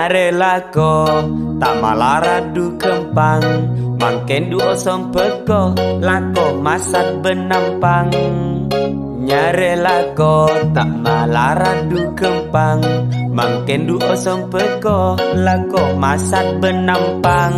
nyare lako tak malah radu kempang mangken duo sompeko lako masat benampang nyare lako tak malah radu kempang mangken duo sompeko lako masat benampang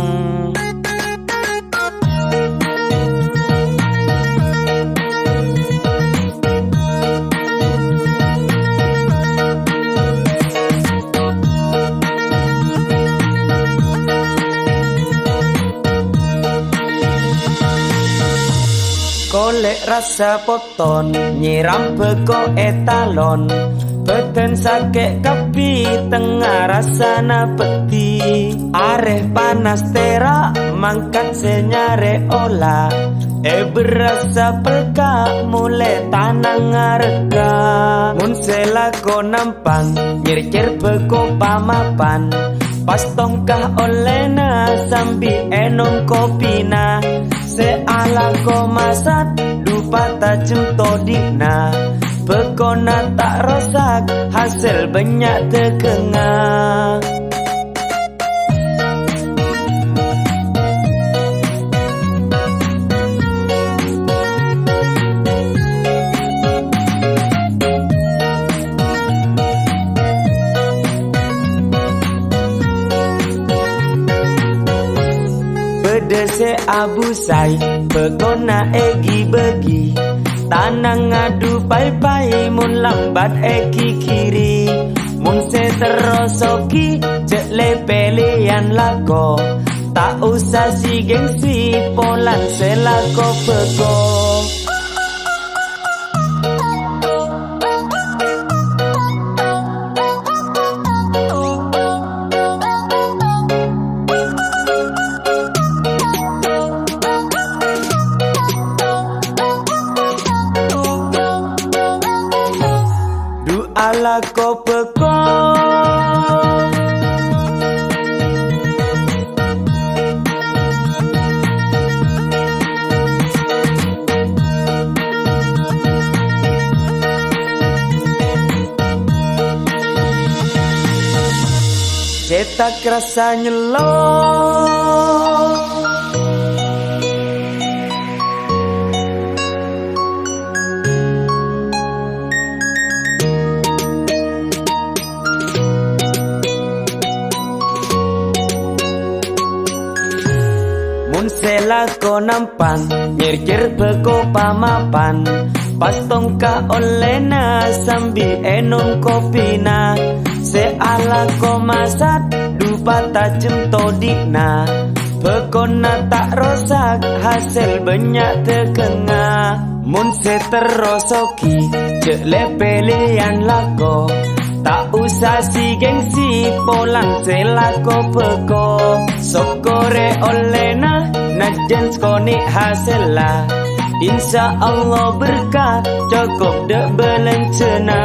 Kolek rasa poton nyiram beko etalon beten sakit kapi tengah rasana peti areh panas terak mangkat senyare olah berasa pelka mulai tanang ngareka mun selako nampang nyirikir beko pamapan pas tongkah olena sambi enom kopina seala ko masat dupa tajem todina bekona tak rosak hasil banyak tekengah Dese abu say begona egi begi tanang ngadu pai-pai mun lambat eki kiri mun se terosoki cek lepelian lako tak usah si gengsi polan selako peko ala ko peko cetak rasa nyelok selako nampang nyirkir beko pamapan pas tongka olena sambi enom kopina seala ko masat dupa tajem todikna bekona tak rosak hasil banyak tekengah mun se terosoki cek lepelian lako tak usah si gengsi polang selako beko sokore olena najan skoni hasillah insya Allah berkah cukup dek belencana